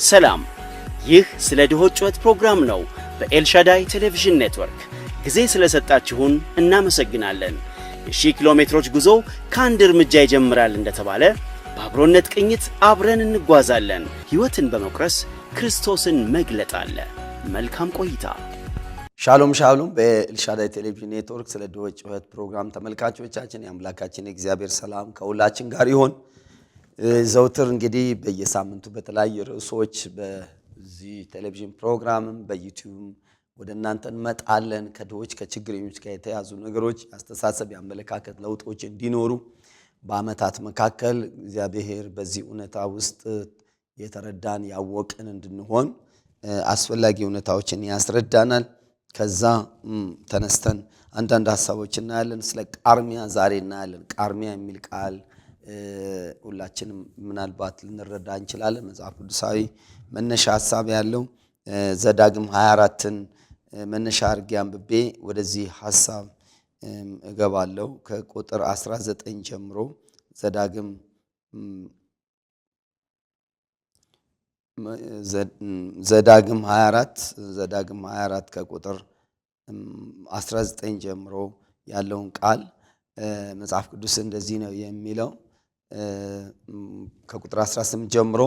ሰላም፣ ይህ ስለ ድሆች ጩኸት ፕሮግራም ነው። በኤልሻዳይ ቴሌቪዥን ኔትወርክ ጊዜ ስለሰጣችሁን እናመሰግናለን። የ1000 ኪሎ ሜትሮች ጉዞ ከአንድ እርምጃ ይጀምራል እንደተባለ በአብሮነት ቅኝት አብረን እንጓዛለን። ሕይወትን በመቁረስ ክርስቶስን መግለጥ አለ። መልካም ቆይታ። ሻሎም ሻሎም። በኤልሻዳይ ቴሌቪዥን ኔትወርክ ስለ ድሆች ጩኸት ፕሮግራም ተመልካቾቻችን የአምላካችን የእግዚአብሔር ሰላም ከሁላችን ጋር ይሁን። ዘውትር እንግዲህ በየሳምንቱ በተለያዩ ርዕሶች በዚህ ቴሌቪዥን ፕሮግራምም በዩቲዩብ ወደ እናንተ እንመጣለን። ከድሆች ከችግረኞች ጋር የተያዙ ነገሮች አስተሳሰብ ያመለካከት ለውጦች እንዲኖሩ በአመታት መካከል እግዚአብሔር በዚህ እውነታ ውስጥ የተረዳን ያወቅን እንድንሆን አስፈላጊ እውነታዎችን ያስረዳናል። ከዛ ተነስተን አንዳንድ ሐሳቦችን እናያለን። ስለ ቃርሚያ ዛሬ እናያለን። ቃርሚያ የሚል ቃል ሁላችንም ምናልባት ልንረዳ እንችላለን። መጽሐፍ ቅዱሳዊ መነሻ ሐሳብ ያለው ዘዳግም 24ን መነሻ አድርጌ አንብቤ ወደዚህ ሐሳብ እገባለሁ። ከቁጥር 19 ጀምሮ ዘዳግም 24 ከቁጥር 19 ጀምሮ ያለውን ቃል መጽሐፍ ቅዱስ እንደዚህ ነው የሚለው። ከቁጥር 18 ጀምሮ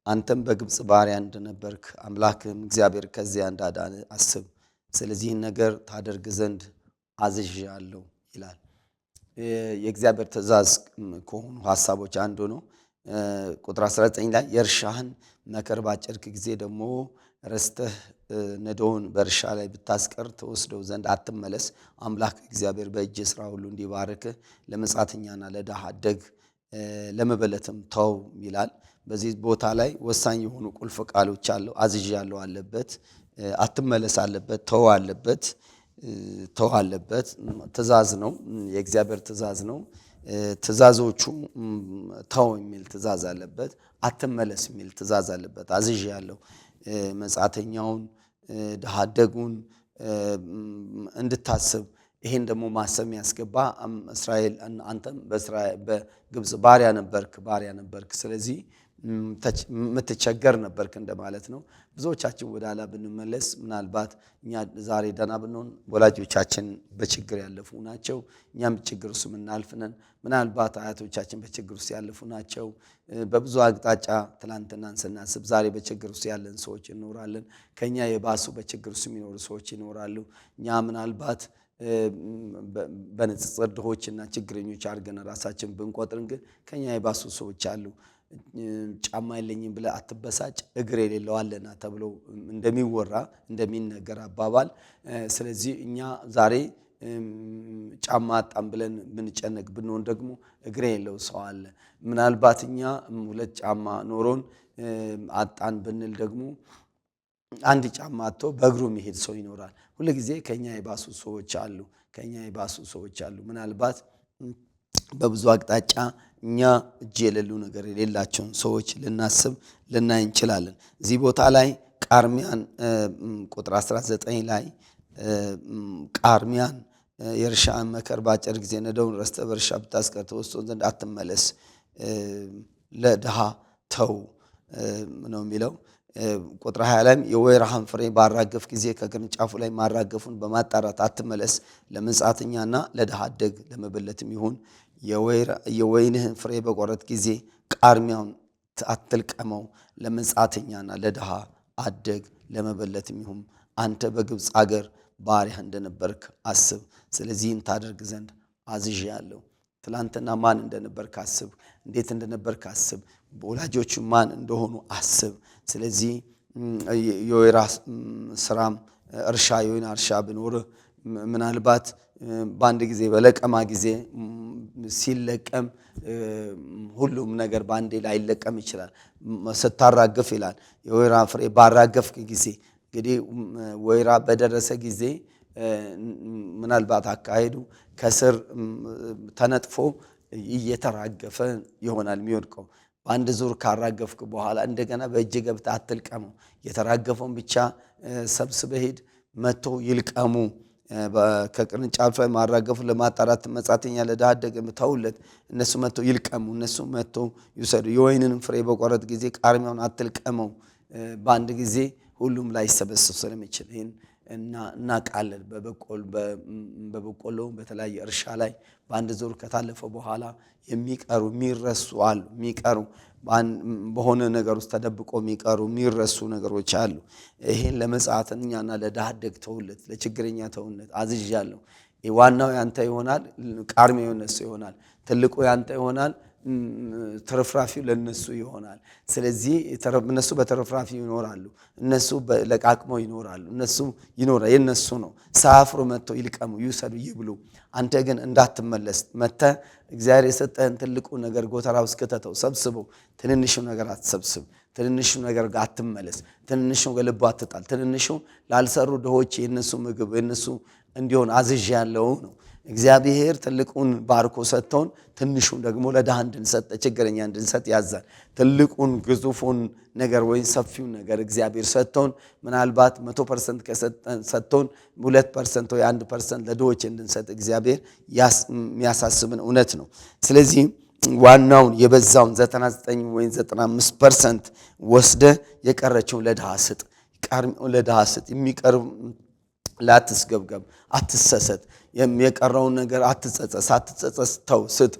አንተም በግብጽ ባሪያ እንደነበርክ አምላክም እግዚአብሔር ከዚያ እንዳዳነ አስብ፣ ስለዚህ ነገር ታደርግ ዘንድ አዝዣለሁ ይላል። የእግዚአብሔር ትእዛዝ ከሆኑ ሐሳቦች አንዱ ነው። ቁጥር 19 ላይ የእርሻህን መከር ባጨድክ ጊዜ ደግሞ ረስተህ ነዶውን በእርሻ ላይ ብታስቀር ተወስደው ዘንድ አትመለስ። አምላክ እግዚአብሔር በእጅ ሥራ ሁሉ እንዲባርክህ ለመጻተኛና ለድሃ አደግ ለመበለትም ተው ይላል። በዚህ ቦታ ላይ ወሳኝ የሆኑ ቁልፍ ቃሎች አለው። አዝዣለሁ አለበት፣ አትመለስ አለበት፣ ተው አለበት። ተው አለበት ትእዛዝ ነው፣ የእግዚአብሔር ትእዛዝ ነው። ትእዛዞቹ ተው የሚል ትእዛዝ አለበት፣ አትመለስ የሚል ትእዛዝ አለበት። አዝዣለሁ መጻተኛውን ድሃ አደጉን እንድታስብ። ይሄን ደግሞ ማሰብ ያስገባ እስራኤል አንተም በግብጽ ባሪያ ነበርክ። ስለዚህ የምትቸገር ነበርክ እንደማለት ነው። ብዙዎቻችን ወደ ኋላ ብንመለስ ምናልባት እኛ ዛሬ ደህና ብንሆን ወላጆቻችን በችግር ያለፉ ናቸው። እኛም ችግር ውስጥ የምናልፍ ነን። ምናልባት አያቶቻችን በችግር ውስጥ ያለፉ ናቸው። በብዙ አቅጣጫ ትላንትናን ስናስብ ዛሬ በችግር ውስጥ ያለን ሰዎች ይኖራለን። ከኛ የባሱ በችግር ውስጥ የሚኖሩ ሰዎች ይኖራሉ። እኛ ምናልባት በንጽጽር ድሆችና ችግረኞች አድርገን ራሳችን ብንቆጥርን ግን ከኛ የባሱ ሰዎች አሉ። ጫማ የለኝም ብለህ አትበሳጭ፣ እግር የሌለው አለና ተብሎ እንደሚወራ እንደሚነገር አባባል። ስለዚህ እኛ ዛሬ ጫማ አጣን ብለን ብንጨነቅ ብንሆን ደግሞ እግር የሌለው ሰው አለ። ምናልባት እኛ 2 ጫማ ኖሮን አጣን ብንል ደግሞ አንድ ጫማ አጥቶ በእግሩ የሚሄድ ሰው ይኖራል። ሁሉ ጊዜ ከኛ የባሱ ሰዎች አሉ። ምናልባት በብዙ አቅጣጫ እኛ እጅ የሌሉ ነገር የሌላቸውን ሰዎች ልናስብ ልናይ እንችላለን። እዚህ ቦታ ላይ ቃርሚያን ቁጥር 19 ላይ ቃርሚያን የእርሻን መከር ባጨድ ጊዜ ነዶውን ረስተህ በእርሻ ብታስቀር ተወስዶ ዘንድ አትመለስ፣ ለድሃ ተው ነው የሚለው። ቁጥር 20 ላይ የወይራህን ፍሬ ባራገፍ ጊዜ ከቅርንጫፉ ላይ ማራገፉን በማጣራት አትመለስ፣ ለመጻተኛና ለድሃ አደግ ለመበለትም ይሁን። የወይንህን ፍሬ በቆረጥ ጊዜ ቃርሚያውን አትልቀመው፣ ለመጻተኛና ለድሃ አደግ ለመበለትም ይሁን። አንተ በግብጽ አገር ባሪያ እንደነበርክ አስብ፣ ስለዚህን ታደርግ ዘንድ አዝዣለሁ። ትላንትና ማን እንደነበርክ አስብ፣ እንዴት እንደነበርክ አስብ፣ ወላጆቹ ማን እንደሆኑ አስብ። ስለዚህ የወይራ ስራም የወይን እርሻ ብኖርህ ምናልባት በአንድ ጊዜ በለቀማ ጊዜ ሲለቀም ሁሉም ነገር በአንዴ ላይለቀም ይችላል። ስታራግፍ ይላል የወይራ ፍሬ ባራገፍክ ጊዜ። እንግዲህ ወይራ በደረሰ ጊዜ ምናልባት አካሄዱ ከስር ተነጥፎ እየተራገፈ ይሆናል የሚወድቀው። በአንድ ዙር ካራገፍክ በኋላ እንደገና በእጅ ገብተህ አትልቀመው። የተራገፈውን ብቻ ሰብስበህ ሂድ፣ መጥቶ ይልቀሙ። ከቅርንጫፍ ላይ ማራገፉ ለማጣራት መጻተኛ ለድሃ አደግ ተውለት፣ እነሱ መጥቶ ይልቀሙ፣ እነሱ መጥቶ ይውሰዱ። የወይንን ፍሬ በቆረጥ ጊዜ ቃርሚያውን አትልቀመው በአንድ ጊዜ ሁሉም ላይ ሰበስብ ስለሚችል ይሄን እናውቃለን። በበቆሎ በተለያየ እርሻ ላይ በአንድ ዙር ከታለፈ በኋላ የሚረሱ አሉ። የሚቀሩ በሆነ ነገር ውስጥ ተደብቆ የሚረሱ ነገሮች አሉ። ይሄን ለመጻተኛና ለድሃ አደግ ተውለት፣ ለችግረኛ ተውለት አዝዣለሁ። ዋናው ያንተ ይሆናል፣ ቃርሚያው የነሱ ይሆናል። ትልቁ ያንተ ይሆናል፣ ተረፍራፊው ለነሱ ይሆናል። ስለዚህ እነሱ በተረፍራፊው ይኖራሉ፣ እነሱ ለቃቅመው ይኖራሉ። እነሱ የነሱ ነው። ሳፍሩ መጥተው ይልቀሙ፣ ይውሰዱ፣ ይብሉ። አንተ ግን እንዳትመለስ መጥተህ እግዚአብሔር የሰጠህን ትልቁ ነገር ጎተራ ውስጥ ከተተው፣ ሰብስበው። ትንንሹ ነገር አትሰብስብ፣ ትንንሹ ነገር ጋር አትመለስ፣ ትንንሹ ልብ አትጣል። ትንንሹ ላልሰሩ ድሆች የነሱ ምግብ የነሱ እንዲሆን አዝዣለሁ ነው። እግዚአብሔር ትልቁን ባርኮ ሰጥቶን ትንሹን ደግሞ ለድሃ እንድንሰጥ ችግረኛ እንድንሰጥ ያዛል። ትልቁን ግዙፉን ነገር ወይ ሰፊውን ነገር እግዚአብሔር ሰጥቶን ምናልባት 100% ከሰጥቶን 2% ወይ 1% ለድሆች እንድንሰጥ እግዚአብሔር የሚያሳስብን እውነት ነው። ስለዚህ ዋናውን የበዛውን 99 ወይ 95% ወስደ የቀረችውን ለድሃ ስጥ። ለድሃ ስጥ። የሚቀርብ ላትስገብገብ፣ አትሰሰት። የቀረውን ነገር አትጸጸት፣ ተው፣ ስጥ።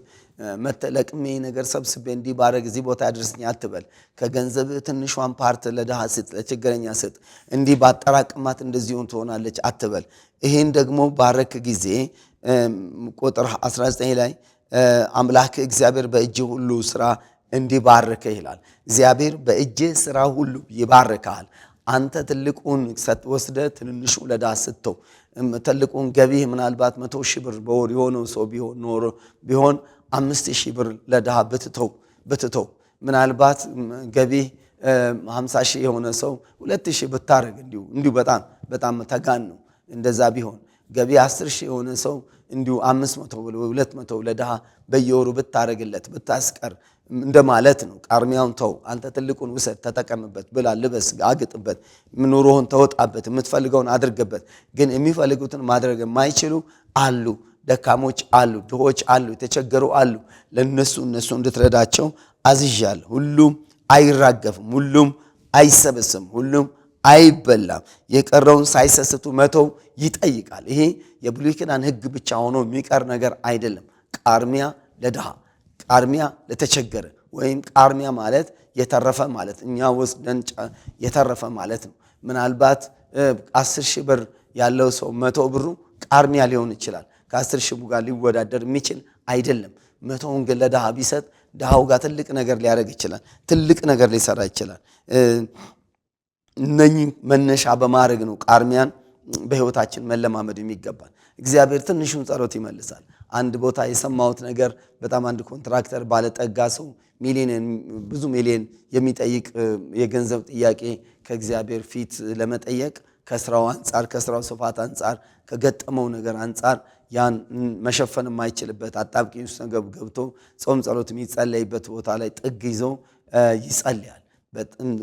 መተለቅሜ ነገር ሰብስቤ እንዲህ ባረግ እዚህ ቦታ ያድርስኝ አትበል። ከገንዘብ ትንሿን ፓርት ለድሃ ስጥ፣ ለችግረኛ ስጥ። እንዲህ ባጠራቅማት እንደዚሁን ትሆናለች አትበል። ይሄን ደግሞ ባረክ ጊዜ ቁጥር 19 ላይ አምላክ እግዚአብሔር በእጅ ሁሉ ስራ እንዲባርከ ይላል። እግዚአብሔር በእጅ ስራ ሁሉ ይባርካል። አንተ ትልቁን ወስደ ትንንሹ ለድሃ ስትተው፣ ትልቁን ገቢህ ምናልባት 100,000 ብር በወር የሆነው ሰው ቢሆን 5,000 ብር ለድሃ ብትተው፣ ምናልባት ገቢህ 50,000 የሆነ ሰው 2,000 ብታረግ፣ እንዲሁ በጣም ተጋን ነው። እንደዛ ቢሆን ገቢ 10,000 የሆነ ሰው እንዲሁ 500 ብር 200 ለድሃ በየወሩ ብታረግለት ብታስቀር እንደማለት ነው። ቃርሚያውን ተው፣ አንተ ትልቁን ውሰድ፣ ተጠቀምበት፣ ብላ፣ ልበስ፣ አግጥበት፣ ኑሮህን ተወጣበት፣ የምትፈልገውን አድርግበት። ግን የሚፈልጉትን ማድረግ የማይችሉ አሉ፣ ደካሞች አሉ፣ ድሆች አሉ፣ የተቸገሩ አሉ። ለነሱ እንድትረዳቸው አዝዣለሁ። ሁሉም አይራገፍም፣ ሁሉም አይሰበስም፣ ሁሉም አይበላም። የቀረውን ሳይሰስቱ መተው ይጠይቃል። ይሄ የብሉይ ኪዳን ሕግ ብቻ ሆኖ የሚቀር ነገር አይደለም። ቃርሚያ ለድሃ፣ ቃርሚያ ለተቸገረ፣ ወይም ቃርሚያ ማለት የተረፈ ማለት እኛ ወስደን የተረፈ ማለት ነው። ምናልባት 10,000 ብር ያለው ሰው 100 ብሩ ቃርሚያ ሊሆን ይችላል። ከ10,000 ጋር ሊወዳደር የሚችል አይደለም። 100ውን ግን ለድሃ ቢሰጥ ድሃው ጋር ትልቅ ነገር ሊያደርግ ይችላል፣ ትልቅ ነገር ሊሰራ ይችላል። እነኚህ መነሻ በማድረግ ነው ቃርሚያን በህይወታችን መለማመድ የሚገባል። እግዚአብሔር ትንሹን ጸሎት ይመልሳል። አንድ ቦታ የሰማሁት ነገር በጣም አንድ ኮንትራክተር ባለጠጋ ሰው ብዙ ሚሊዮን የሚጠይቅ የገንዘብ ጥያቄ ከእግዚአብሔር ፊት ለመጠየቅ ከስራው አንጻር፣ ከስራው ስፋት አንጻር፣ ከገጠመው ነገር አንጻር ያን መሸፈን የማይችልበት አጣብቂኝ ውስጥ ገብቶ ጾም ጸሎት የሚጸለይበት ቦታ ላይ ጥግ ይዞ ይጸልያል።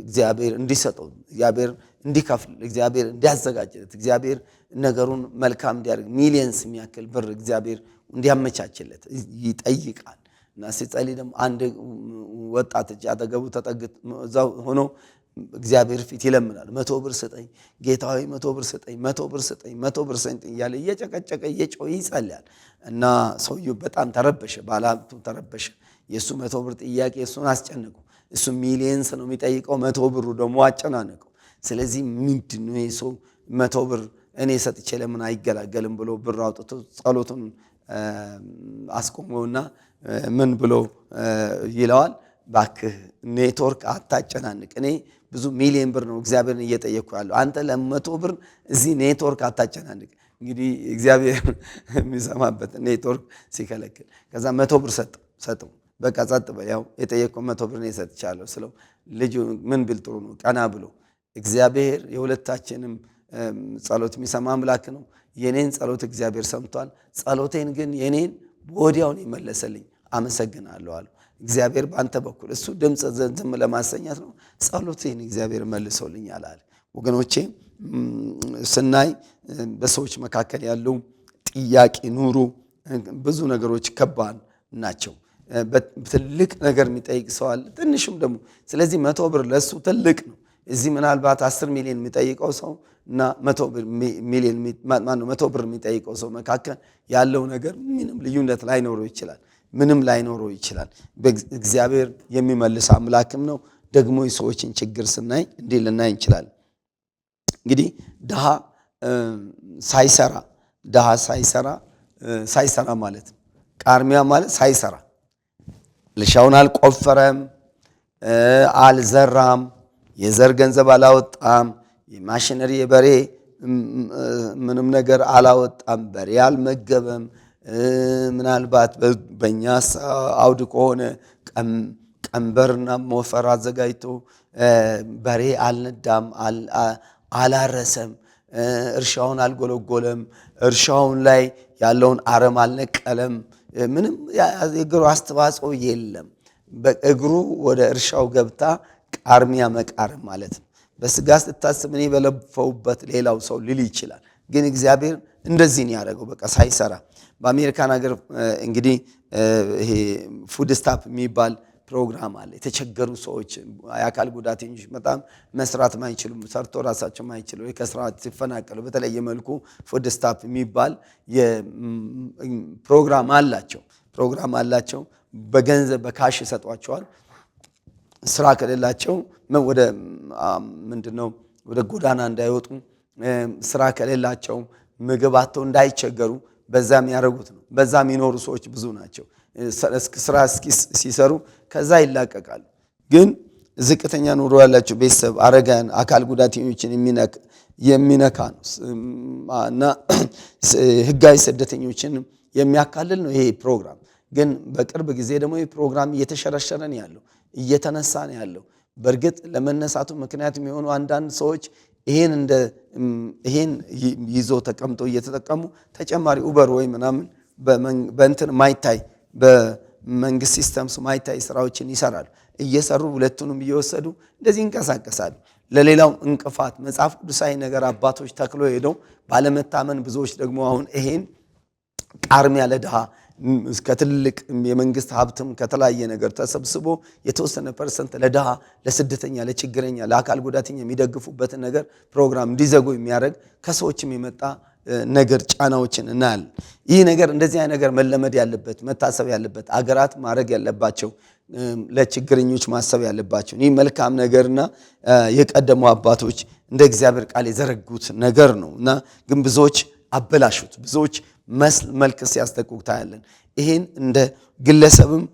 እግዚአብሔር እንዲሰጠው፣ እግዚአብሔር እንዲከፍል፣ እግዚአብሔር እንዲያዘጋጅለት፣ እግዚአብሔር ነገሩን መልካም እንዲያደርግ ሚሊየንስ የሚያክል ብር እግዚአብሔር እንዲያመቻችለት ይጠይቃል። እና ሲጸልይ ደግሞ አንድ ወጣት እጅ አጠገቡ እዛው ሆኖ እግዚአብሔር ፊት ይለምናል። 100 ብር ስጠኝ ጌታዊ፣ 100 ብር ስጠኝ፣ 100 ብር ስጠኝ፣ 100 ብር ስጠኝ እያለ እየጨቀጨቀ እየጮኸ ይጸልያል። እና ሰውየው በጣም ተረበሸ፣ ባለሀብቱ ተረበሸ። የእሱ 100 ብር ጥያቄ እሱን አስጨነቁ። እሱ ሚሊየንስ ነው የሚጠይቀው፣ 100 ብሩ ደግሞ አጨናነቀው። ስለዚህ ምንድነው ይሄ ሰው 100 ብር እኔ ሰጥቼ ለምን አይገላገልም ብሎ ብር አውጥቶ ጸሎቱን አስቆመውና ምን ብሎ ይለዋል? ባክህ ኔትወርክ አታጨናንቅ። እኔ ብዙ ሚሊዮን ብር ነው እግዚአብሔርን እየጠየቅኩ ያለው፣ አንተ ለ100 ብር እዚህ ኔትወርክ አታጨናንቅ። እንግዲህ እግዚአብሔር የሚሰማበት ኔትወርክ ሲከለክል፣ ከዛ 100 ብር ሰጠው። በቃ ጸጥ በል፣ ያው የጠየቅኩ 100 ብር ነው ሰጥቻለሁ ስለው ልጁ ምን ቢል ጥሩ ነው? ቀና ብሎ እግዚአብሔር የሁለታችንም ጸሎት የሚሰማ አምላክ ነው። የኔን ጸሎት እግዚአብሔር ሰምቷል። ጸሎቴን ግን የኔን ወዲያውን ይመለሰልኝ፣ አመሰግናለሁ አለው። እግዚአብሔር በአንተ በኩል እሱ ድምፅ ዝም ለማሰኛት ነው፣ ጸሎቴን እግዚአብሔር መልሶልኛል አለ። ወገኖቼ ስናይ በሰዎች መካከል ያለው ጥያቄ ኑሮ ብዙ ነገሮች ከባድ ናቸው። ትልቅ ነገር የሚጠይቅ ሰው አለ፣ ትንሽም ደግሞ። ስለዚህ 100 ብር ለሱ ትልቅ ነው። እዚህ ምናልባት 10 ሚሊዮን የሚጠይቀው ሰው እና 100 ብር የሚጠይቀው ሰው መካከል ያለው ነገር ምንም ልዩነት ላይኖረው ይችላል። እግዚአብሔር የሚመልስ አምላክም ነው። ደግሞ የሰዎችን ችግር ስናይ እንዲህ ልናይ እንችላለን። እንግዲህ ድሃ ሳይሰራ ማለት ቃርሚያ ማለት ሳይሰራ ልሻውን አልቆፈረም፣ አልዘራም፣ የዘር ገንዘብ አላወጣም፣ የማሽነሪ የበሬ ምንም ነገር አላወጣም፣ በሬ አልመገበም። ምናልባት በእኛ አውድ ከሆነ ቀንበርና ሞፈር አዘጋጅቶ በሬ አልነዳም፣ አላረሰም፣ እርሻውን አልጎለጎለም፣ እርሻውን ላይ ያለውን አረም አልነቀለም። ምንም የእግሩ አስተዋጽኦ የለም። በእግሩ ወደ እርሻው ገብታ ቃርሚያ መቃረም ማለት ነው። በስጋ ስታስብ እኔ በለፈውበት ሌላው ሰው ሊል ይችላል። ግን እግዚአብሔር እንደዚህ ነው ያደረገው፣ በቃ ሳይሰራ። በአሜሪካን ሀገር እንግዲህ ይሄ ፉድ ስታፕ የሚባል ፕሮግራም አለ። የተቸገሩ ሰዎች፣ የአካል ጉዳተኞች፣ በጣም መስራት ማይችሉ፣ ሰርቶ ራሳቸው ማይችሉ፣ ከስራ ሲፈናቀሉ በተለየ መልኩ ፉድ ስታፕ የሚባል ፕሮግራም አላቸው። በገንዘብ በካሽ ይሰጧቸዋል። ስራ ከሌላቸው ወደ ወደ ጎዳና እንዳይወጡ፣ ስራ ከሌላቸው ምግብ አጥተው እንዳይቸገሩ በዛ የሚያደርጉት ነው። በዛ የሚኖሩ ሰዎች ብዙ ናቸው። ስራ ሲሰሩ ከዛ ይላቀቃሉ። ግን ዝቅተኛ ኑሮ ያላቸው ቤተሰብ፣ አረጋን፣ አካል ጉዳተኞችን የሚነካ ነው እና ህጋዊ ስደተኞችን የሚያካልል ነው ይሄ ፕሮግራም። ግን በቅርብ ጊዜ ደግሞ ይህ ፕሮግራም እየተሸረሸረ ነው ያለው፣ እየተነሳ ነው ያለው። በእርግጥ ለመነሳቱ ምክንያት የሚሆኑ አንዳንድ ሰዎች ይሄን ይዞ ተቀምጠው እየተጠቀሙ ተጨማሪ ኡበር ወይ ምናምን በእንትን ማይታይ በመንግስት ሲስተምስ ማይታይ ስራዎችን ይሰራሉ። እየሰሩ ሁለቱንም እየወሰዱ እንደዚህ ይንቀሳቀሳሉ። ለሌላው እንቅፋት መጽሐፍ ቅዱሳዊ ነገር አባቶች ተክሎ ሄደው ባለመታመን ብዙዎች ደግሞ አሁን ይሄን ቃርሚያ ለድሃ ከትልቅ የመንግስት ሀብትም ከተለያየ ነገር ተሰብስቦ የተወሰነ ፐርሰንት ለድሃ፣ ለስደተኛ፣ ለችግረኛ፣ ለአካል ጉዳተኛ የሚደግፉበትን ነገር ፕሮግራም እንዲዘጉ የሚያደርግ ከሰዎችም የመጣ ነገር ጫናዎችን እናያለን። ይህ ነገር እንደዚህ አይነት ነገር መለመድ ያለበት መታሰብ ያለበት አገራት ማድረግ ያለባቸው ለችግረኞች ማሰብ ያለባቸው ይህ መልካም ነገርና የቀደሙ አባቶች እንደ እግዚአብሔር ቃል የዘረጉት ነገር ነው እና ግን ብዙዎች አበላሹት። ብዙዎች መልክ ሲያስጠቁት ታያለን። ይሄን እንደ ግለሰብም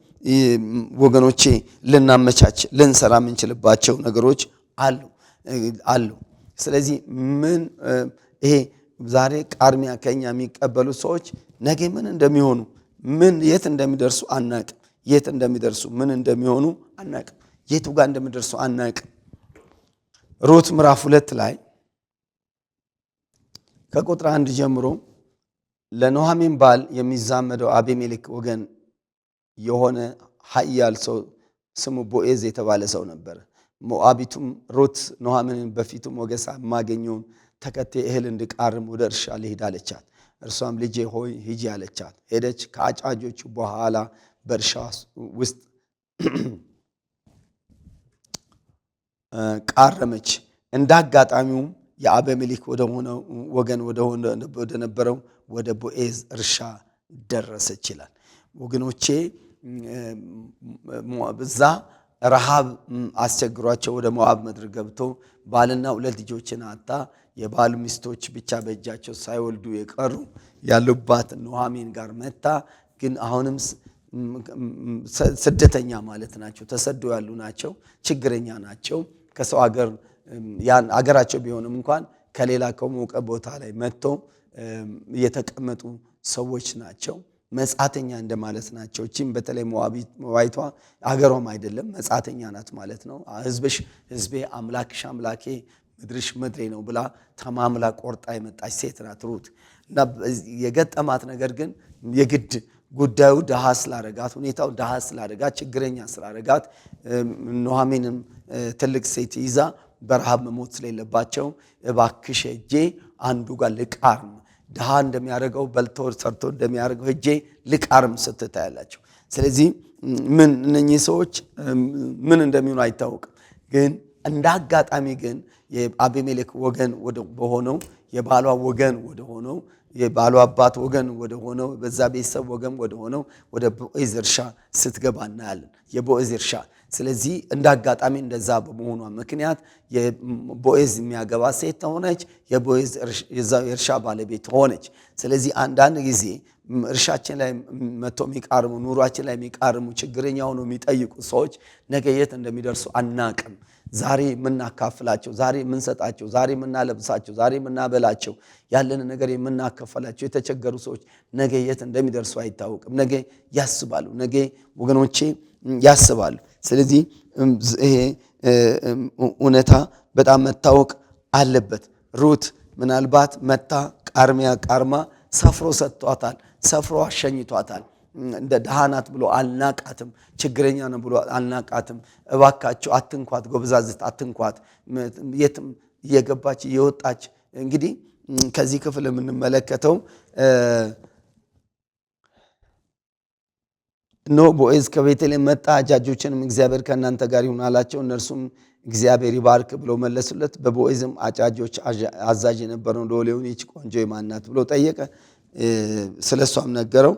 ወገኖቼ ልናመቻች ልንሰራ የምንችልባቸው ነገሮች አሉ። ስለዚህ ይሄ ዛሬ ቃርሚያ ከኛ የሚቀበሉ ሰዎች ነገ ምን እንደሚሆኑ የት እንደሚደርሱ አናቅም። የት እንደሚደርሱ ምን እንደሚሆኑ አናቅም። የቱ ጋር እንደሚደርሱ አናቅም። ሩት ምዕራፍ 2 ላይ ከቁጥር 1 ጀምሮ ለኑኃሚን ባል የሚዛመደው አቤሜሌክ ወገን የሆነ ኃያል ሰው ስሙ ቦዔዝ የተባለ ሰው ነበር። ሞዓቢቱም ሩት ኑኃሚንን በፊቱ ሞገስ ማገኘውን ተከታይ እህል እንድቃርም ወደ እርሻ ልሂድ አለቻት። እርሷም ልጄ ሆይ ሂጂ አለቻት። ሄደች። ከአጫጆቹ በኋላ በእርሻ ውስጥ ቃረመች። እንዳጋጣሚውም የአቤሜሌክ ወገን ወደ ነበረው ወደ ቦዔዝ እርሻ ደረሰች ይላል። ወገኖቼ እዛ ረሃብ አስቸግሯቸው ወደ ሞዓብ ምድር ገብቶ ባልና 2 ልጆችን አጣ። የባሉ ሚስቶች ብቻ በእጃቸው ሳይወልዱ የቀሩ ያሉባት ኑኃሚን ጋር መጣ። ግን አሁንም ስደተኛ ማለት ናቸው። ተሰዶ ያሉ ናቸው። ችግረኛ ናቸው። ከሰው አገራቸው ቢሆንም እንኳን ከሌላ ከሞቀ ቦታ ላይ መጥቶ የተቀመጡ ሰዎች ናቸው። መጻተኛ እንደማለት ናቸው። እቺም በተለይ ሞዓቢቷ አገሯም አይደለም መጻተኛ ናት ማለት ነው። ሕዝቤ አምላክሽ አምላኬ ምድርሽ ምድሬ ነው ብላ ተማምላ ቆርጣ የመጣች ሴት ናት ሩት። እና የገጠማት ነገር ግን የግድ ጉዳዩ ድሃ ስላረጋት፣ ሁኔታው ድሃ ስላረጋት፣ ችግረኛ ስላረጋት ኑኃሚንም ትልቅ ሴት ይዛ በረሃብ መሞት ስለሌለባቸው እባክሽ ሄጄ አንዱ ጋር ልቃርም፣ ድሃ እንደሚያደርገው በልቶ ሰርቶ እንደሚያደርገው ሄጄ ልቃርም ስትታያላቸው። ስለዚህ እነኚህ ሰዎች ምን እንደሚሆኑ አይታወቅም። ግን እንዳጋጣሚ ግን የአቤሜሌክ ወገን በሆነው የባሏ ወገን ወደ ሆነው የባሏ አባት ወገን ወደ ሆነው በዛ ቤተሰብ ወገን ወደ ሆነው ወደ ቦዔዝ እርሻ ስትገባ እናያለን። የቦዔዝ እርሻ። ስለዚህ እንዳጋጣሚ እንደዛ በመሆኗ ምክንያት የቦዔዝ የሚያገባ ሴት ሆነች፣ የቦዔዝ የዛው የእርሻ ባለቤት ሆነች። ስለዚህ አንዳንድ ጊዜ እርሻችን ላይ መጥቶ የሚቃርሙ ኑሯችን ላይ የሚቃርሙ ችግረኛ ሆነው የሚጠይቁ ሰዎች ነገ የት እንደሚደርሱ አናቅም። ዛሬ የምናካፍላቸው፣ ዛሬ የምንሰጣቸው፣ ዛሬ የምናለብሳቸው፣ ዛሬ የምናበላቸው ያለን ነገር የምናካፈላቸው የተቸገሩ ሰዎች ነገ የት እንደሚደርሱ አይታወቅም። ነገ ያስባሉ፣ ነገ ወገኖቼ ያስባሉ። ስለዚህ ይሄ እውነታ በጣም መታወቅ አለበት። ሩት ምናልባት መታ ቃርሚያ ቃርማ ሰፍሮ ሰጥቷታል፣ ሰፍሮ አሸኝቷታል። እንደ ድሃ ናት ብሎ አልናቃትም፣ ችግረኛ ነው ብሎ አልናቃትም። እባካችሁ አትንኳት፣ ጎበዛዝት አትንኳት። የትም እየገባች እየወጣች እንግዲህ ከዚህ ክፍል የምንመለከተው እነሆ ቦዔዝ ከቤተልሔም መጣ፣ አጫጆችንም እግዚአብሔር ከእናንተ ጋር ይሁን አላቸው። እነርሱም እግዚአብሔር ይባርክ ብለው መለሱለት። በቦዔዝም አጫጆች አዛዥ የነበረው ሎሌውን ይህች ቆንጆ የማን ናት ብሎ ጠየቀ። ስለ እሷም ነገረው።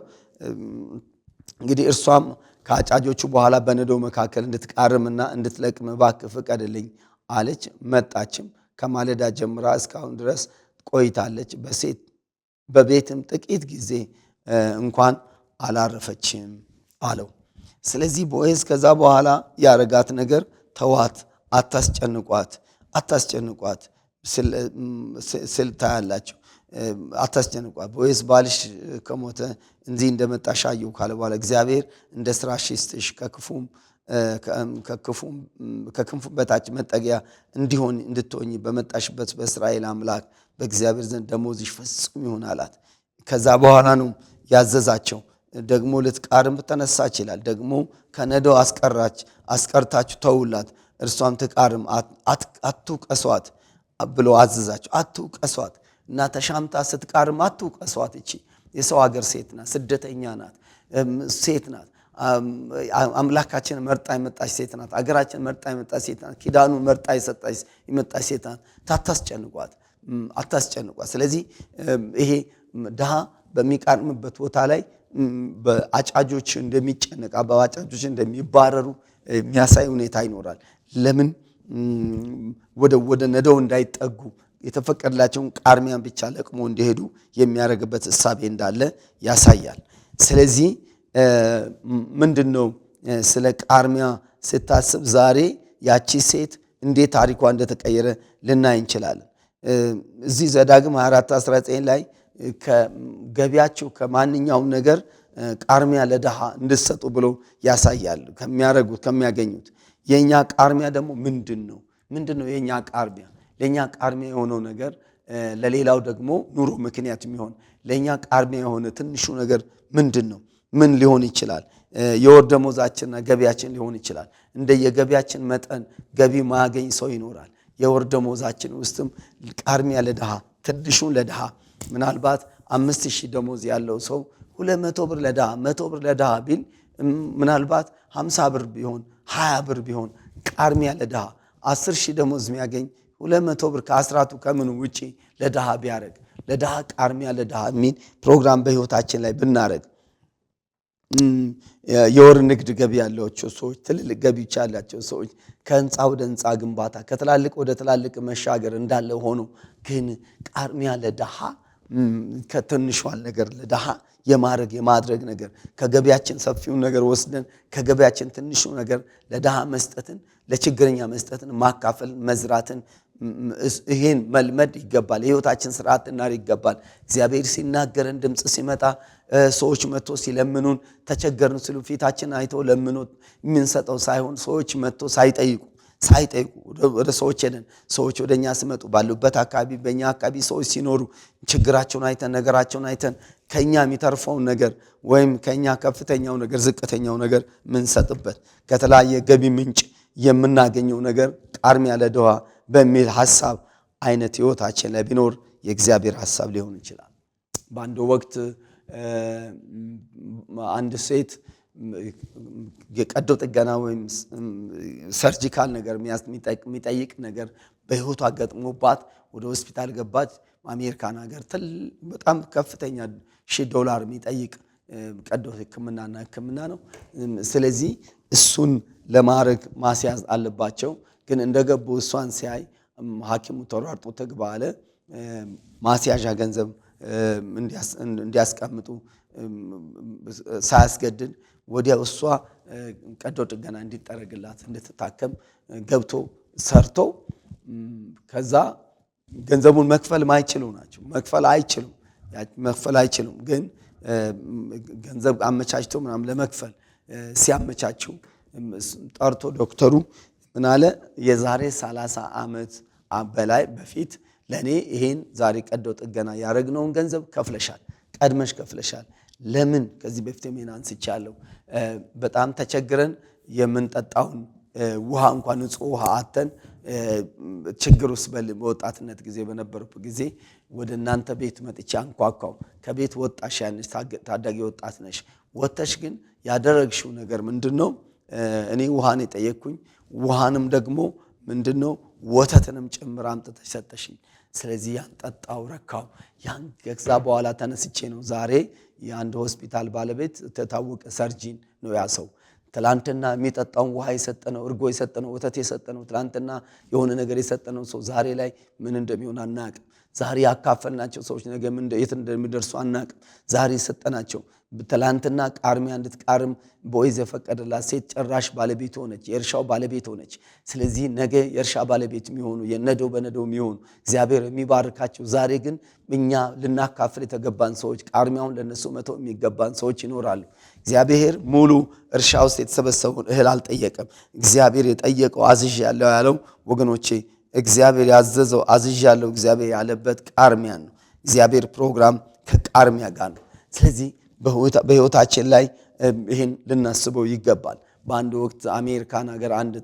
እንግዲህ እርሷም ከአጫጆቹ በኋላ በነዶው መካከል እንድትቃርምና እንድትለቅም እባክህ ፍቀድልኝ አለች። መጣችም፣ ከማለዳ ጀምራ እስካሁን ድረስ ቆይታለች። በቤትም ጥቂት ጊዜ እንኳን አላረፈችም አለው። ስለዚህ ቦዔዝ ከዛ በኋላ ያረጋት ነገር ተዋት፣ አታስጨንቋት ስል ታያላችሁ። አታስጨንቋት። ቦዔዝ ባልሽ ከሞተ እንዲህ እንደመጣሽ አየሁ ካለ በኋላ እግዚአብሔር እንደ ስራሽ ይስጥሽ፣ ከክንፉ በታች መጠጊያ እንድትሆኝ በመጣሽበት በእስራኤል አምላክ በእግዚአብሔር ዘንድ ደመወዝሽ ፍጹም ይሁን አላት። ከዛ በኋላ ነው ያዘዛቸው። ደግሞ ልትቃርም ተነሳች ይላል። ደግሞ ከነዶው አስቀርታችሁ ተውላት፣ እርሷም ትቃርም፣ አትውቀሷት ብሎ አዘዛቸው። አትውቀሷት እና ተሻምታ ስትቃርም አትውቀሷት። እቺ የሰው ሀገር ሴት ናት፣ ስደተኛ ናት፣ ሴት ናት። አምላካችን መርጣ የመጣች ሴት ናት። አገራችን መርጣ የመጣች ሴት ናት። ኪዳኑ መርጣ የመጣች ሴት ናት። አታስጨንቋት። ስለዚህ ይሄ ድሃ በሚቃርምበት ቦታ ላይ በአጫጆች እንደሚጨነቅ፣ በአጫጆች እንደሚባረሩ የሚያሳይ ሁኔታ ይኖራል። ለምን ወደ ነዶው እንዳይጠጉ የተፈቀደላቸውን ቃርሚያን ብቻ ለቅሞ እንዲሄዱ የሚያደርግበት እሳቤ እንዳለ ያሳያል። ስለዚህ ምንድነው ስለ ቃርሚያ ስታስብ ዛሬ ያቺ ሴት እንዴት ታሪኳ እንደተቀየረ ልናይ እንችላለን። እዚህ ዘዳግም 24:19 ላይ ከገቢያቸው ከማንኛውም ነገር ቃርሚያ ለድሃ እንድትሰጡ ብሎ ያሳያል። ከሚያገኙት የኛ ቃርሚያ ደግሞ ምንድነው የኛ ቃርሚያ? ለኛ ቃርሚያ የሆነው ነገር ለሌላው ደግሞ ኑሮ ምክንያት የሚሆን ለኛ ቃርሚያ የሆነ ትንሹ ነገር ምንድነው? ምን ሊሆን ይችላል? የወር ደመወዛችንና ገቢያችን ሊሆን ይችላል። እንደ የገቢያችን መጠን ገቢ ማያገኝ ሰው ይኖራል። የወር ደመወዛችን ውስጥም ቃርሚያ ለድሃ፣ ትንሹን ለድሃ ምናልባት 5000 ደመወዝ ያለው ሰው 200 ብር ለድሃ 100 ብር ለድሃ ቢል ምናልባት 50 ብር ቢሆን 20 ብር ቢሆን ቃርሚያ ለድሃ 10,000 ደመወዝ የሚያገኝ 200 ብር ከአስራቱ ከምኑ ውጪ ለድሃ ቢያረግ ለድሃ ቃርሚያ ለድሃ የሚል ፕሮግራም በህይወታችን ላይ ብናረግ የወር ንግድ ገቢ ያላቸው ሰዎች፣ ትልልቅ ገቢ ያላቸው ሰዎች ከህንፃ ወደ ህንፃ ግንባታ ከትላልቅ ወደ ትላልቅ መሻገር እንዳለ ሆኖ ግን ቃርሚያ ለድሃ ከትንሿል ነገር ለድሃ የማድረግ ነገር ከገቢያችን ሰፊውን ነገር ወስደን ከገቢያችን ትንሹ ነገር ለድሃ መስጠትን፣ ለችግረኛ መስጠትን፣ ማካፈል፣ መዝራትን ይሄን መልመድ ይገባል። የህይወታችን ስርዓት እናር ይገባል። እግዚአብሔር ሲናገረን ድምጽ ሲመጣ ሰዎች መጥቶ ሲለምኑን ተቸገርን ሲሉ ፊታችን አይተው ለምኑት የምንሰጠው ሳይሆን ሰዎች መጥቶ ሳይጠይቁ ወደ ሰዎች ሄደን ሰዎች ወደኛ ሲመጡ ባሉበት አካባቢ በእኛ አካባቢ ሰዎች ሲኖሩ ችግራቸውን አይተን ነገራቸውን አይተን ከኛ የሚተርፈውን ነገር ወይም ከኛ ከፍተኛው ነገር ዝቅተኛው ነገር ምንሰጥበት ከተለያየ ገቢ ምንጭ የምናገኘው ነገር ቃርሚያ ለድሃ በሚል ሐሳብ አይነት ህይወታችን ላይ ቢኖር የእግዚአብሔር ሐሳብ ሊሆን ይችላል። በአንድ ወቅት አንድ ሴት የቀዶ ጥገና ወይም ሰርጂካል ነገር የሚጠይቅ ነገር በህይወቷ ገጥሞባት ወደ ሆስፒታል ገባች። አሜሪካን ሀገር በጣም ከፍተኛ $1000 የሚጠይቅ ቀዶ ህክምና ነው። ስለዚህ እሱን ለማድረግ ማስያዝ አለባቸው። ግን እንደገቡ እሷን ሲያይ ሐኪሙ ተሯርጦ ትግባ አለ። ማስያዣ ገንዘብ እንዲያስቀምጡ ሳያስገድድ ወዲያው እሷ ቀዶ ጥገና እንዲጠረግላት እንድትታከም ገብቶ ሰርቶ ከዛ ገንዘቡን መክፈል ማይችሉ ናቸው። መክፈል አይችሉም። ግን ገንዘብ አመቻችቶ ምናምን ለመክፈል ሲያመቻቸው ጠርቶ ዶክተሩ ምን አለ? የዛሬ 30 ዓመት በላይ በፊት ለኔ ይሄን ዛሬ ቀዶ ጥገና ያረግነውን ገንዘብ ከፍለሻል፣ ቀድመሽ ከፍለሻል። ለምን ከዚህ በፊት ምን አንስቻለሁ? በጣም ተቸግረን የምንጠጣውን ውሃ እንኳን ንጹህ ውሃ አተን ችግር ውስጥ በወጣትነት ጊዜ በነበረው ጊዜ ወደ እናንተ ቤት መጥቼ አንኳኳው። ከቤት ወጣሽ፣ ያንሽ ታዳጊ ወጣት ነሽ። ወጥተሽ ግን ያደረግሽው ነገር ምንድነው? እኔ ውሃን የጠየቅኩኝ ውሃንም ደግሞ ምንድነው ወተትንም ጭምር አምጥተሽ ሰጠሽኝ። ስለዚህ ያን ጠጣው፣ ረካው። ያን ከዛ በኋላ ተነስቼ ነው ዛሬ የአንድ ሆስፒታል ባለቤት ተታወቀ ሰርጂን ነው ያ ሰው። ትላንትና የሚጠጣውን ውሃ የሰጠነው፣ እርጎ የሰጠነው፣ ወተት የሰጠነው፣ ትላንትና የሆነ ነገር የሰጠነው ሰው ዛሬ ላይ ምን እንደሚሆን አናቅም። ዛሬ ያካፈልናቸው ሰዎች ነገ የት እንደሚደርሱ አናቅም። ዛሬ የሰጠናቸው ትላንትና ቃርሚያ እንድትቃርም ቦይዝ የፈቀደላት ሴት ጭራሽ ባለቤት ሆነች፣ የእርሻው ባለቤት ሆነች። ስለዚህ ነገ የእርሻ ባለቤት የሚሆኑ የነዶ በነዶ የሚሆኑ እግዚአብሔር የሚባርካቸው፣ ዛሬ ግን እኛ ልናካፍል የተገባን ሰዎች፣ ቃርሚያውን ለነሱ መተው የሚገባን ሰዎች ይኖራሉ። እግዚአብሔር ሙሉ እርሻ ውስጥ የተሰበሰበውን እህል አልጠየቀም። እግዚአብሔር የጠየቀው አዝዥ ያለው ያለው ወገኖቼ፣ እግዚአብሔር ያዘዘው አዝዥ ያለው እግዚአብሔር ያለበት ቃርሚያ ነው። እግዚአብሔር ፕሮግራም ከቃርሚያ ጋር ነው። ስለዚህ በህይወታችን ላይ ይሄን ልናስበው ይገባል። በአንድ ወቅት አሜሪካን ሀገር አንድ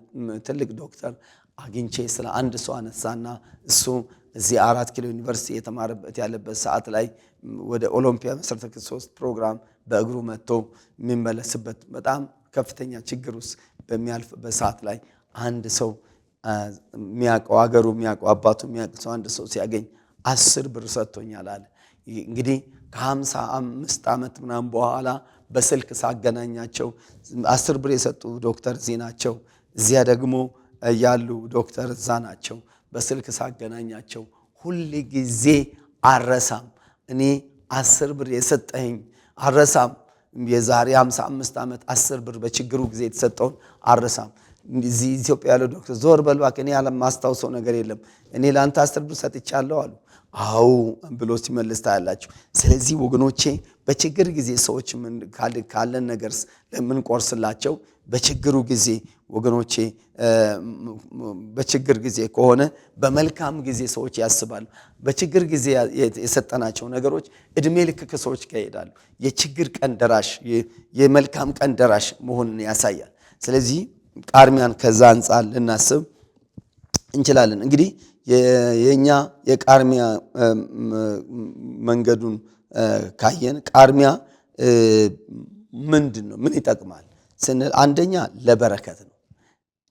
ትልቅ ዶክተር አግኝቼ ስለ አንድ ሰው አነሳና እሱ እዚህ 4 ኪሎ ዩኒቨርሲቲ የተማረበት ያለበት ሰዓት ላይ ወደ ኦሎምፒያ መሰረተ ክርስቶስ ፕሮግራም በእግሩ መጥቶ የሚመለስበት በጣም ከፍተኛ ችግር ውስጥ በሚያልፍበት ሰዓት ላይ አንድ ሰው የሚያውቀው አገሩ የሚያውቀው አባቱ የሚያውቀው ሰው አንድ ሰው ሲያገኝ 10 ብር ሰጥቶኛል አለ። እንግዲህ ከ55 ዓመት ምናምን በኋላ በስልክ ሳገናኛቸው 10 ብር የሰጡ ዶክተር እዚህ ናቸው፣ እዚያ ደግሞ ያሉ ዶክተር እዛ ናቸው። በስልክ ሳገናኛቸው ሁሉ ጊዜ አረሳም፣ እኔ 10 ብር የሰጠኝ አረሳም፣ የዛሬ 55 ዓመት 10 ብር በችግሩ ጊዜ የተሰጠውን አረሳም። እዚህ ኢትዮጵያ ያለው ዶክተር ዞር በል እባክህ፣ እኔ ያለ ማስታውሰው ነገር የለም፣ እኔ ለአንተ 10 ብር ሰጥቻለሁ አሉ። አው ብሎ ሲመልስ ታያላችሁ። ስለዚህ ወገኖቼ በችግር ጊዜ ሰዎች ካለን ነገር ለምን ቆርስላቸው፣ በችግሩ ጊዜ ወገኖቼ በችግር ጊዜ ከሆነ በመልካም ጊዜ ሰዎች ያስባሉ። በችግር ጊዜ የሰጠናቸው ነገሮች እድሜ ልክ ከሰዎች ጋር ይሄዳሉ። የችግር ቀን ደራሽ የመልካም ቀን ደራሽ መሆኑን ያሳያል። ስለዚህ ቃርሚያን ከዛ አንጻር ልናስብ እንችላለን። እንግዲህ የኛ የቃርሚያ መንገዱን ካየን ቃርሚያ ምንድነው? ምን ይጠቅማል ስንል አንደኛ ለበረከት ነው።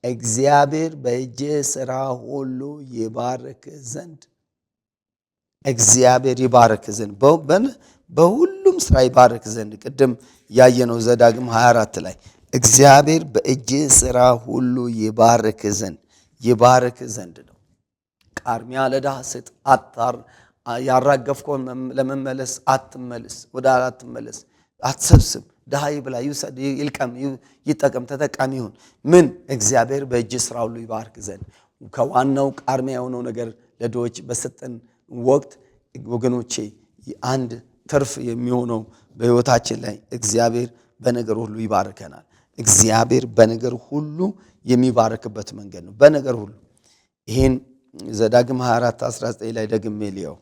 እግዚአብሔር በእጄ ሥራ ሁሉ ይባርክ ዘንድ፣ እግዚአብሔር ይባርክ ዘንድ በሁሉም ስራ ይባርክ ዘንድ። ቅድም ያየነው ዘዳግም 24 ላይ እግዚአብሔር በእጄ ሥራ ሁሉ ይባርክ ዘንድ ነው። ቃርሚያ ለድሃ ስጥ፣ ያራገፍከውን ለመመለስ አትመልስ፣ ወደ አትመለስ፣ አትሰብስብ። ድሃ ይብላ፣ ይውሰድ፣ ይልቀም፣ ይጠቀም፣ ተጠቃሚ ይሁን። ምን እግዚአብሔር በእጅ ሥራ ሁሉ ይባርክ ዘንድ። ከዋናው ቃርሚያ የሆነው ነገር ለድሆች በሰጠን ወቅት ወገኖቼ አንድ ትርፍ የሚሆነው በሕይወታችን ላይ እግዚአብሔር በነገር ሁሉ ይባርከናል። እግዚአብሔር በነገር ሁሉ የሚባርክበት መንገድ ነው። በነገር ሁሉ ይሄን ዘዳግም 24:19 ላይ ደግሜ ልየው።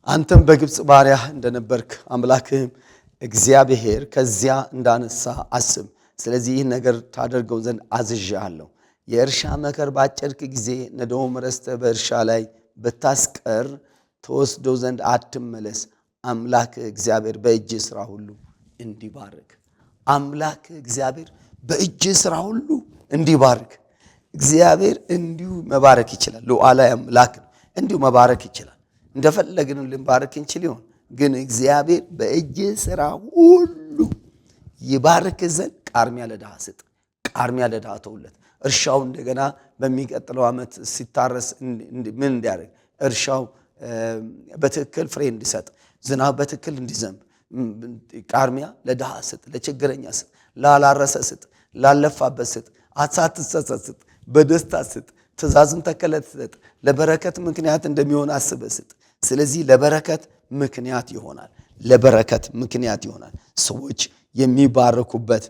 አንተም በግብፅ ባሪያ እንደነበርክ አምላክህም እግዚአብሔር ከዚያ እንዳነሳ አስብ። ስለዚህ ይህ ነገር ታደርገው ዘንድ አዝዣለሁ። የእርሻ መከር ባጨድክ ጊዜ ነዶም ረስተህ በእርሻ ላይ ብታስቀር ተወስዶ ዘንድ አትመለስ። አምላክ እግዚአብሔር በእጅ ሥራ ሁሉ እንዲባርክ አምላክ እግዚአብሔር በእጅ ሥራ ሁሉ እንዲባርክ እግዚአብሔር እንዲሁ መባረክ ይችላል። ሉዓላዊ አምላክ እንዲሁ መባረክ ይችላል። እንደፈለግን ልንባርክ እንችል ይሆን ግን እግዚአብሔር በእጅ ሥራ ሁሉ ይባርክ ዘንድ ቃርሚያ ለድሃ ስጥ፣ ቃርሚያ ለድሃ ተውለት። እርሻው እንደገና በሚቀጥለው ዓመት ሲታረስ ምን እንዲያደርግ እርሻው በትክክል ፍሬ እንዲሰጥ ዝናብ በትክክል እንዲዘንብ ቃርሚያ ለድሃ ስጥ፣ ለችግረኛ ስጥ፣ ላላረሰ ስጥ፣ ላለፋበት ስጥ፣ አትሳትሰት ስጥ፣ በደስታ ስጥ፣ ትእዛዝን ተከለት ስጥ፣ ለበረከት ምክንያት እንደሚሆን አስበህ ስጥ። ስለዚህ ለበረከት ምክንያት ይሆናል፣ ለበረከት ምክንያት ይሆናል። ሰዎች የሚባረኩበት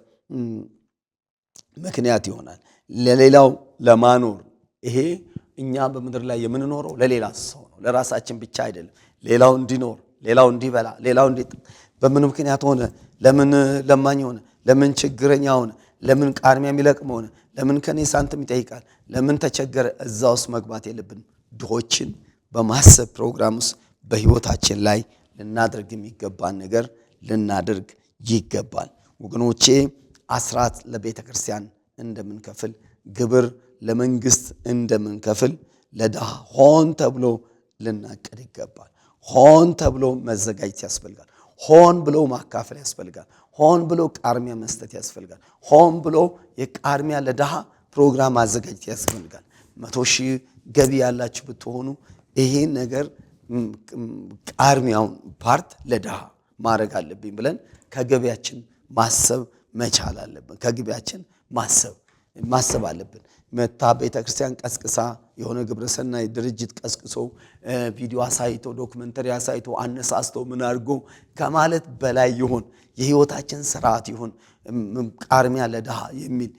ምክንያት ይሆናል። ለሌላው ለማኖር ይሄ እኛ በምድር ላይ የምንኖረው ለሌላ ሰው ነው፣ ለራሳችን ብቻ አይደለም። ሌላው እንዲኖር፣ ሌላው እንዲበላ፣ ሌላው በምን ምክንያት ሆነ? ለምን ለማኝ ሆነ? ለምን ችግረኛ ሆነ? ለምን ቃርሚያ የሚለቅም ሆነ? ለምን ከኔ ሳንቲም ይጠይቃል? ለምን ተቸገረ? እዛ ውስጥ መግባት የለብንም። ድሆችን በማሰብ ፕሮግራም ውስጥ በህይወታችን ላይ ልናደርግ የሚገባን ነገር ልናደርግ ይገባል። ወገኖቼ አስራት ለቤተ ክርስቲያን እንደምንከፍል፣ ግብር ለመንግስት እንደምንከፍል ለድሃ ሆን ተብሎ ልናቀድ ይገባል። ሆን ተብሎ መዘጋጀት ያስፈልጋል። ሆን ብሎ ማካፈል ያስፈልጋል። ሆን ብሎ ቃርሚያ መስጠት ያስፈልጋል። ሆን ብሎ የቃርሚያ ለድሃ ፕሮግራም ማዘጋጀት ያስፈልጋል። 100,000 ገቢ ያላችሁ ብትሆኑ ይሄን ነገር ቃርሚያውን ፓርት ለድሃ ማድረግ አለብኝ ብለን ከገቢያችን ማሰብ መቻል አለብን። ከገቢያችን ማሰብ አለብን። መታ ቤተክርስቲያን ቀስቅሳ የሆነ ግብረሰናይ ድርጅት ቀስቅሶ ቪዲዮ አሳይቶ ዶክመንተሪ አሳይቶ አነሳስቶ ምን አድርጎ ከማለት በላይ ይሁን የህይወታችን ስርዓት ይሁን ቃርሚያ ለድሃ የሚል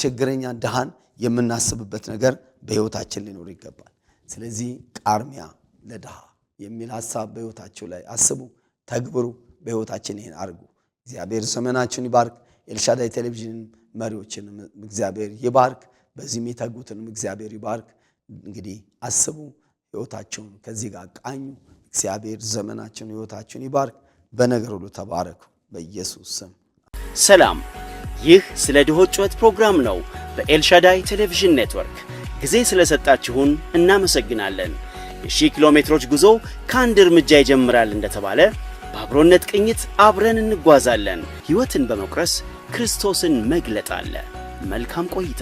ችግረኛ ድሃን የምናስብበት ነገር በህይወታችን ሊኖር ይገባል። ስለዚህ ቃርሚያ ለድሃ የሚል ሐሳብ በህይወታችሁ ላይ አስቡ፣ ተግብሩ፣ በህይወታችን ይሄን አድርጉ። እግዚአብሔር ዘመናችሁን ይባርክ። ኤልሻዳይ ቴሌቪዥን መሪዎችንም እግዚአብሔር ይባርክ። በዚህም የተጉትንም እግዚአብሔር ይባርክ። እንግዲህ አስቡ፣ ህይወታችሁን ከዚህ ጋር ቃኙ። እግዚአብሔር ዘመናችሁን ህይወታችሁን ይባርክ። በነገር ሁሉ ተባረኩ በኢየሱስ ስም። ሰላም። ይህ ስለ ድሆች ጩኸት ፕሮግራም ነው በኤልሻዳይ ቴሌቪዥን ኔትወርክ። ጊዜ ስለሰጣችሁን እናመሰግናለን። የ1000 ኪሎ ሜትሮች ጉዞ ከአንድ እርምጃ ይጀምራል እንደተባለ በአብሮነት ቅኝት አብረን እንጓዛለን። ሕይወትን በመቁረስ ክርስቶስን መግለጥ አለ። መልካም ቆይታ።